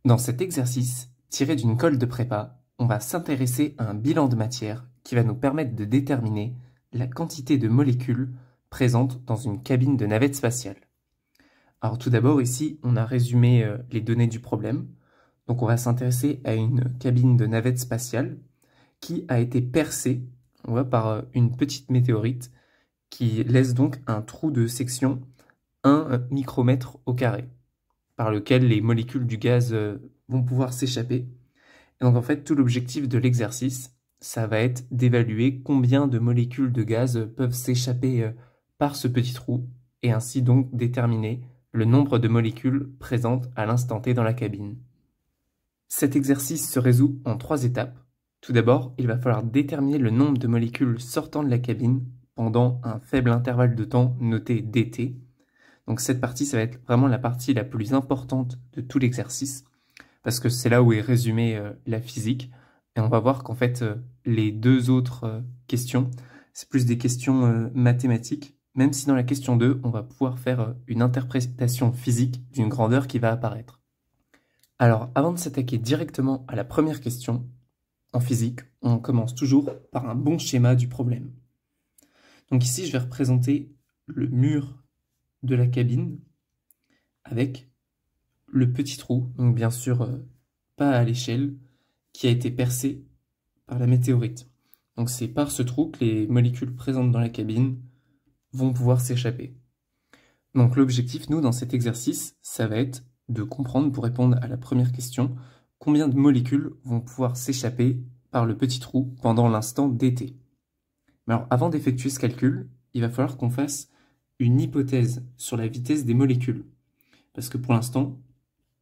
Dans cet exercice, tiré d'une colle de prépa, on va s'intéresser à un bilan de matière qui va nous permettre de déterminer la quantité de molécules présentes dans une cabine de navette spatiale. Alors tout d'abord, ici, on a résumé les données du problème. Donc on va s'intéresser à une cabine de navette spatiale qui a été percée par une petite météorite qui laisse donc un trou de section 1 micromètre au carré, par lequel les molécules du gaz vont pouvoir s'échapper. Et donc en fait, tout l'objectif de l'exercice, ça va être d'évaluer combien de molécules de gaz peuvent s'échapper par ce petit trou, et ainsi donc déterminer le nombre de molécules présentes à l'instant T dans la cabine. Cet exercice se résout en 3 étapes. Tout d'abord, il va falloir déterminer le nombre de molécules sortant de la cabine pendant un faible intervalle de temps noté dt. Donc cette partie, ça va être vraiment la partie la plus importante de tout l'exercice, parce que c'est là où est résumée la physique. Et on va voir qu'en fait, les deux autres questions, c'est plus des questions mathématiques, même si dans la question 2, on va pouvoir faire une interprétation physique d'une grandeur qui va apparaître. Alors, avant de s'attaquer directement à la première question, en physique, on commence toujours par un bon schéma du problème. Donc ici, je vais représenter le mur de la cabine avec le petit trou, donc bien sûr pas à l'échelle, qui a été percé par la météorite. Donc c'est par ce trou que les molécules présentes dans la cabine vont pouvoir s'échapper. Donc l'objectif, nous, dans cet exercice, ça va être de comprendre, pour répondre à la première question, combien de molécules vont pouvoir s'échapper par le petit trou pendant l'instant dt. Mais alors, avant d'effectuer ce calcul, il va falloir qu'on fasse une hypothèse sur la vitesse des molécules. Parce que pour l'instant,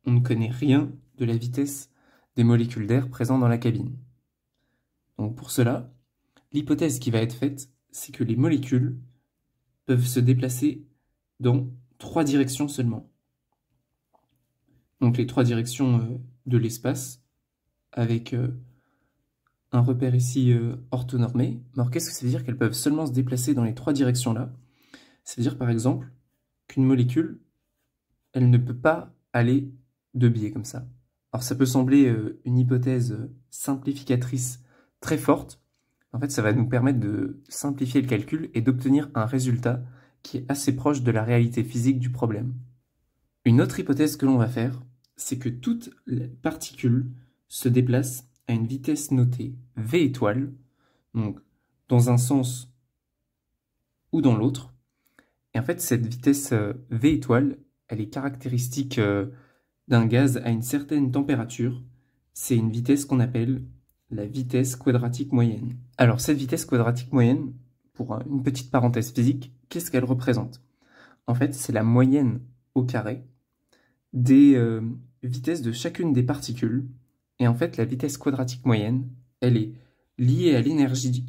on ne connaît rien de la vitesse des molécules d'air présentes dans la cabine. Donc pour cela, l'hypothèse qui va être faite, c'est que les molécules peuvent se déplacer dans 3 directions seulement. Donc les 3 directions de l'espace, avec un repère ici orthonormé. Alors qu'est-ce que ça veut dire qu'elles peuvent seulement se déplacer dans les 3 directions-là? Ça veut dire par exemple qu'une molécule, elle ne peut pas aller de biais comme ça. Alors ça peut sembler une hypothèse simplificatrice très forte. En fait, ça va nous permettre de simplifier le calcul et d'obtenir un résultat qui est assez proche de la réalité physique du problème. Une autre hypothèse que l'on va faire, c'est que toutes les particules se déplacent à une vitesse notée v étoile, donc dans un sens ou dans l'autre. Et en fait, cette vitesse v étoile, elle est caractéristique d'un gaz à une certaine température. C'est une vitesse qu'on appelle la vitesse quadratique moyenne. Alors cette vitesse quadratique moyenne, pour une petite parenthèse physique, qu'est-ce qu'elle représente? En fait, c'est la moyenne au carré des vitesses de chacune des particules. Et en fait, la vitesse quadratique moyenne, elle est liée à l'énergie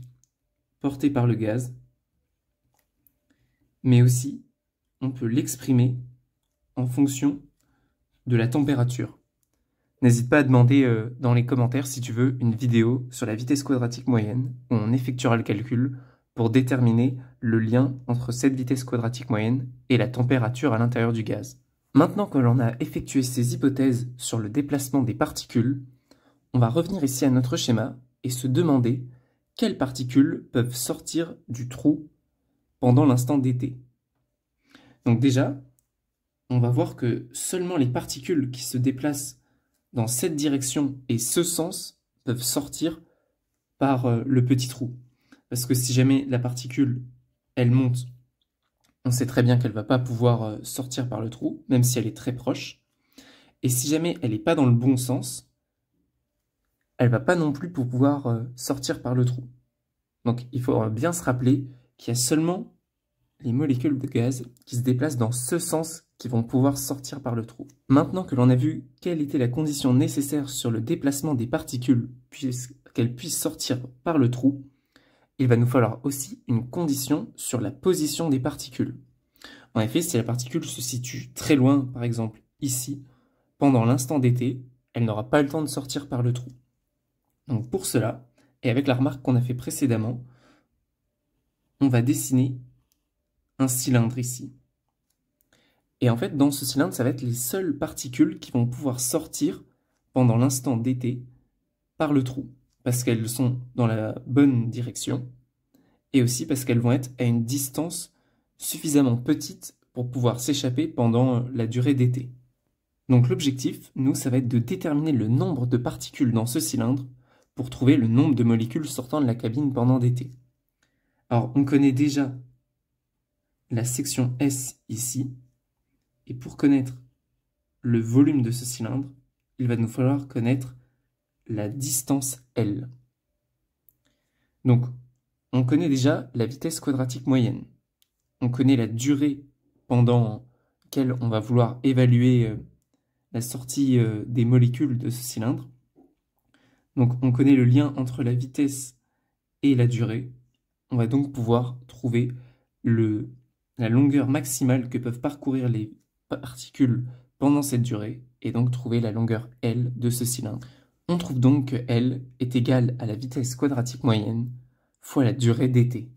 portée par le gaz, mais aussi, on peut l'exprimer en fonction de la température. N'hésite pas à demander dans les commentaires si tu veux une vidéo sur la vitesse quadratique moyenne, où on effectuera le calcul pour déterminer le lien entre cette vitesse quadratique moyenne et la température à l'intérieur du gaz. Maintenant que l'on a effectué ces hypothèses sur le déplacement des particules, on va revenir ici à notre schéma et se demander quelles particules peuvent sortir du trou pendant l'instant dt. Donc déjà, on va voir que seulement les particules qui se déplacent dans cette direction et ce sens peuvent sortir par le petit trou. Parce que si jamais la particule, elle monte, on sait très bien qu'elle ne va pas pouvoir sortir par le trou, même si elle est très proche. Et si jamais elle n'est pas dans le bon sens, elle ne va pas non plus pouvoir sortir par le trou. Donc il faut bien se rappeler qu'il y a seulement les molécules de gaz qui se déplacent dans ce sens qui vont pouvoir sortir par le trou. Maintenant que l'on a vu quelle était la condition nécessaire sur le déplacement des particules qu'elles puissent sortir par le trou, il va nous falloir aussi une condition sur la position des particules. En effet, si la particule se situe très loin, par exemple ici, pendant l'instant dt, elle n'aura pas le temps de sortir par le trou. Donc pour cela, et avec la remarque qu'on a fait précédemment, on va dessiner un cylindre ici. Et en fait, dans ce cylindre, ça va être les seules particules qui vont pouvoir sortir pendant l'instant dt par le trou, parce qu'elles sont dans la bonne direction, et aussi parce qu'elles vont être à une distance suffisamment petite pour pouvoir s'échapper pendant la durée dt. Donc l'objectif, nous, ça va être de déterminer le nombre de particules dans ce cylindre pour trouver le nombre de molécules sortant de la cabine pendant dt. Alors, on connaît déjà la section S ici, et pour connaître le volume de ce cylindre, il va nous falloir connaître la distance L. Donc, on connaît déjà la vitesse quadratique moyenne. On connaît la durée pendant laquelle on va vouloir évaluer la sortie des molécules de ce cylindre. Donc, on connaît le lien entre la vitesse et la durée. On va donc pouvoir trouver la longueur maximale que peuvent parcourir les particules pendant cette durée, et donc trouver la longueur L de ce cylindre. On trouve donc que L est égale à la vitesse quadratique moyenne fois la durée dt.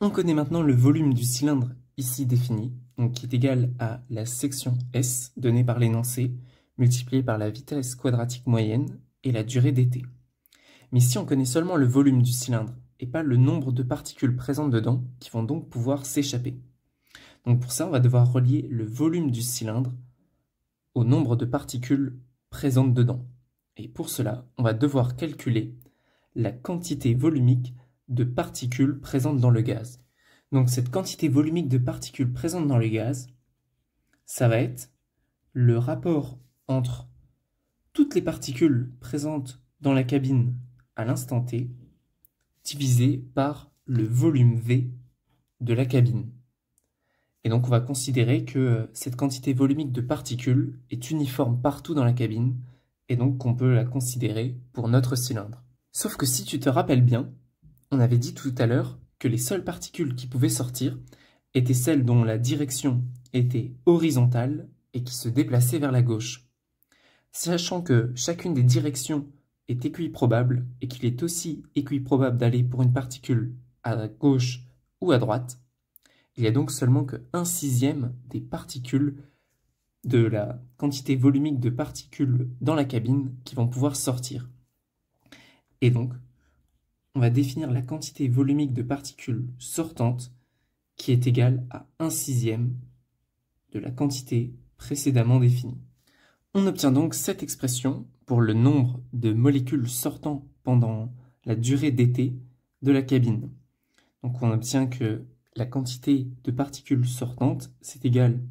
On connaît maintenant le volume du cylindre ici défini, donc qui est égal à la section S donnée par l'énoncé, multiplié par la vitesse quadratique moyenne et la durée dt. Mais si on connaît seulement le volume du cylindre et pas le nombre de particules présentes dedans, qui vont donc pouvoir s'échapper. Donc pour ça, on va devoir relier le volume du cylindre au nombre de particules présentes dedans. Et pour cela, on va devoir calculer la quantité volumique de particules présentes dans le gaz. Donc cette quantité volumique de particules présentes dans le gaz, ça va être le rapport entre toutes les particules présentes dans la cabine à l'instant t, divisé par le volume V de la cabine. Et donc on va considérer que cette quantité volumique de particules est uniforme partout dans la cabine, et donc qu'on peut la considérer pour notre cylindre. Sauf que si tu te rappelles bien, on avait dit tout à l'heure que les seules particules qui pouvaient sortir étaient celles dont la direction était horizontale et qui se déplaçaient vers la gauche. Sachant que chacune des directions est équiprobable et qu'il est aussi équiprobable d'aller pour une particule à gauche ou à droite, il y a donc seulement que 1/6 des particules de la quantité volumique de particules dans la cabine qui vont pouvoir sortir. Et donc, on va définir la quantité volumique de particules sortantes qui est égale à 1/6 de la quantité précédemment définie. On obtient donc cette expression pour le nombre de molécules sortant pendant la durée dt de la cabine. Donc on obtient que la quantité de particules sortantes, c'est égal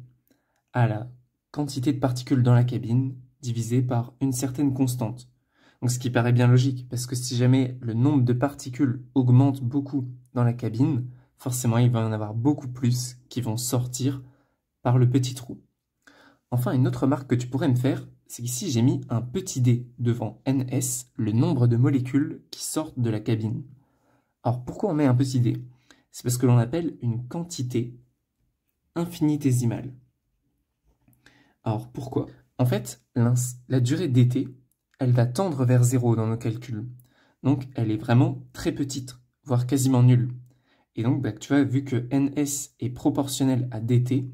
à la quantité de particules dans la cabine divisée par une certaine constante. Donc ce qui paraît bien logique, parce que si jamais le nombre de particules augmente beaucoup dans la cabine, forcément il va y en avoir beaucoup plus qui vont sortir par le petit trou. Enfin, une autre remarque que tu pourrais me faire, c'est qu'ici j'ai mis un petit d devant ns, le nombre de molécules qui sortent de la cabine. Alors pourquoi on met un petit d? C'est parce que l'on appelle une quantité infinitésimale. Alors pourquoi? En fait, la durée dt, elle va tendre vers 0 dans nos calculs. Donc elle est vraiment très petite, voire quasiment nulle. Et donc tu vois, vu que ns est proportionnel à dt,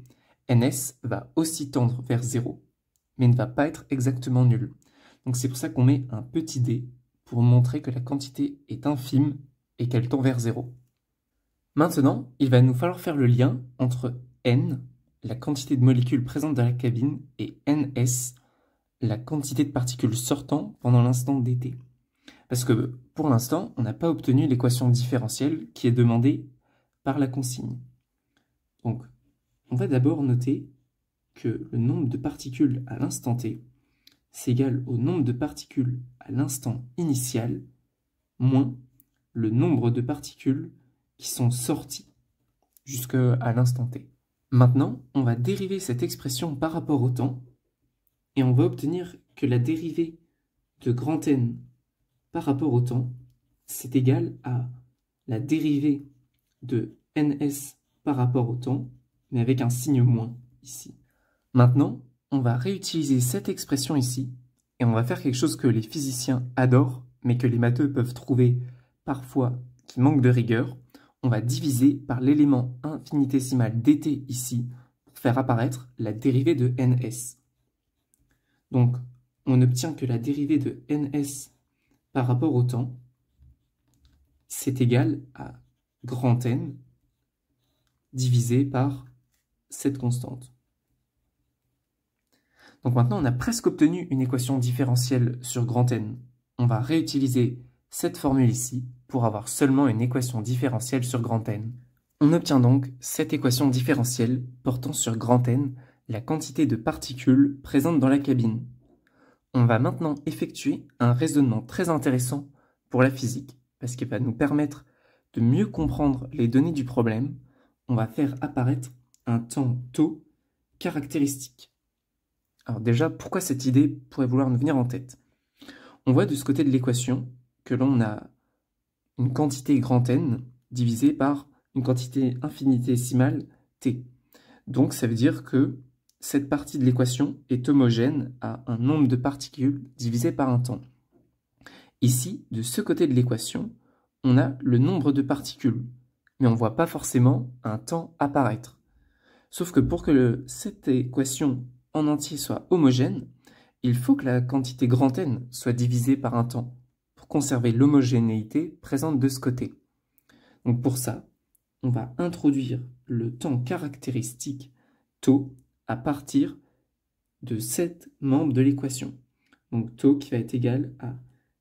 ns va aussi tendre vers 0, mais ne va pas être exactement nul. Donc c'est pour ça qu'on met un petit d pour montrer que la quantité est infime et qu'elle tend vers 0. Maintenant, il va nous falloir faire le lien entre n, la quantité de molécules présentes dans la cabine, et ns, la quantité de particules sortant pendant l'instant dt. Parce que pour l'instant, on n'a pas obtenu l'équation différentielle qui est demandée par la consigne. Donc, on va d'abord noter que le nombre de particules à l'instant t, c'est égal au nombre de particules à l'instant initial, moins le nombre de particules qui sont sorties jusqu'à l'instant t. Maintenant, on va dériver cette expression par rapport au temps, et on va obtenir que la dérivée de grand N par rapport au temps, c'est égal à la dérivée de ns par rapport au temps, mais avec un signe moins ici. Maintenant, on va réutiliser cette expression ici, et on va faire quelque chose que les physiciens adorent, mais que les matheux peuvent trouver parfois qui manque de rigueur. On va diviser par l'élément infinitésimal dt ici, pour faire apparaître la dérivée de ns. Donc, on obtient que la dérivée de ns par rapport au temps, c'est égal à grand N divisé par cette constante. Donc maintenant, on a presque obtenu une équation différentielle sur grand N. On va réutiliser cette formule ici pour avoir seulement une équation différentielle sur grand N. On obtient donc cette équation différentielle portant sur grand N la quantité de particules présentes dans la cabine. On va maintenant effectuer un raisonnement très intéressant pour la physique, parce qu'il va nous permettre de mieux comprendre les données du problème. On va faire apparaître un temps tau caractéristique. Alors déjà, pourquoi cette idée pourrait vouloir nous venir en tête? On voit de ce côté de l'équation que l'on a une quantité grand N divisée par une quantité infinitésimale t. Donc ça veut dire que cette partie de l'équation est homogène à un nombre de particules divisé par un temps. Ici, de ce côté de l'équation, on a le nombre de particules, mais on ne voit pas forcément un temps apparaître. Sauf que pour que cette équation en entier soit homogène, il faut que la quantité grand N soit divisée par un temps, pour conserver l'homogénéité présente de ce côté. Donc pour ça, on va introduire le temps caractéristique tau à partir de 7 membres de l'équation. Donc tau qui va être égal à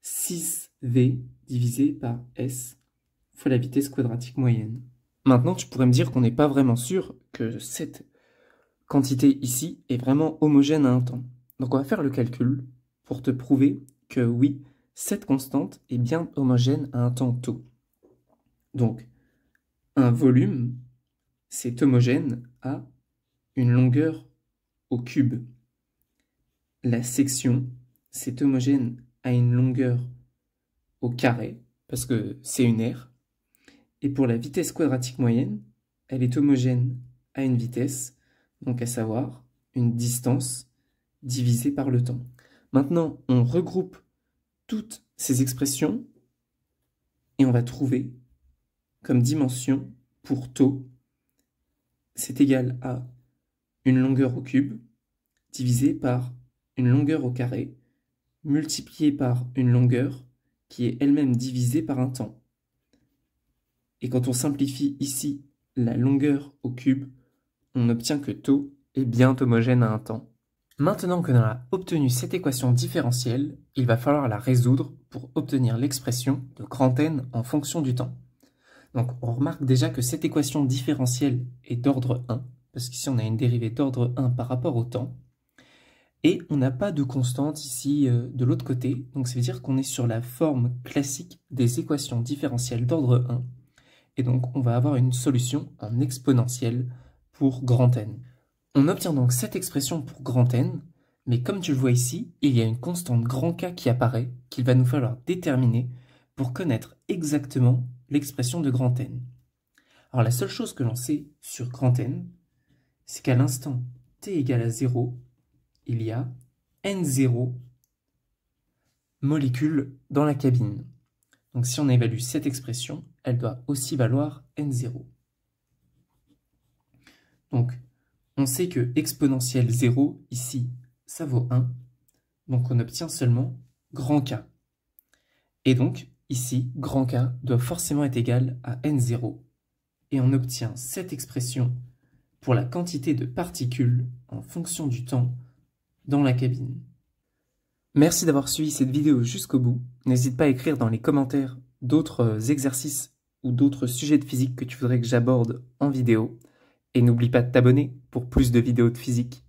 6v divisé par s fois la vitesse quadratique moyenne. Maintenant, tu pourrais me dire qu'on n'est pas vraiment sûr que cette quantité ici est vraiment homogène à un temps. Donc on va faire le calcul pour te prouver que oui, cette constante est bien homogène à un temps tau. Donc, un volume, c'est homogène à une longueur au cube. La section, c'est homogène à une longueur au carré, parce que c'est une aire. Et pour la vitesse quadratique moyenne, elle est homogène à une vitesse, donc à savoir une distance divisée par le temps. Maintenant, on regroupe toutes ces expressions et on va trouver comme dimension pour tau, c'est égal à une longueur au cube divisé par une longueur au carré multiplié par une longueur qui est elle-même divisée par un temps. Et quand on simplifie ici la longueur au cube, on obtient que tau est bien homogène à un temps. Maintenant que l'on a obtenu cette équation différentielle, il va falloir la résoudre pour obtenir l'expression de grand N en fonction du temps. Donc on remarque déjà que cette équation différentielle est d'ordre 1, parce qu'ici on a une dérivée d'ordre 1 par rapport au temps, et on n'a pas de constante ici de l'autre côté, donc ça veut dire qu'on est sur la forme classique des équations différentielles d'ordre 1, et donc on va avoir une solution en exponentielle pour grand N. On obtient donc cette expression pour grand N, mais comme tu le vois ici, il y a une constante grand K qui apparaît, qu'il va nous falloir déterminer pour connaître exactement l'expression de grand N. Alors la seule chose que l'on sait sur grand N, c'est qu'à l'instant t égale à 0, il y a N0 molécules dans la cabine. Donc si on évalue cette expression, elle doit aussi valoir N0. Donc on sait que exponentielle 0, ici, ça vaut 1. Donc on obtient seulement grand K. Et donc, ici, grand K doit forcément être égal à N0. Et on obtient cette expression pour la quantité de particules en fonction du temps dans la cabine. Merci d'avoir suivi cette vidéo jusqu'au bout. N'hésite pas à écrire dans les commentaires d'autres exercices ou d'autres sujets de physique que tu voudrais que j'aborde en vidéo. Et n'oublie pas de t'abonner pour plus de vidéos de physique.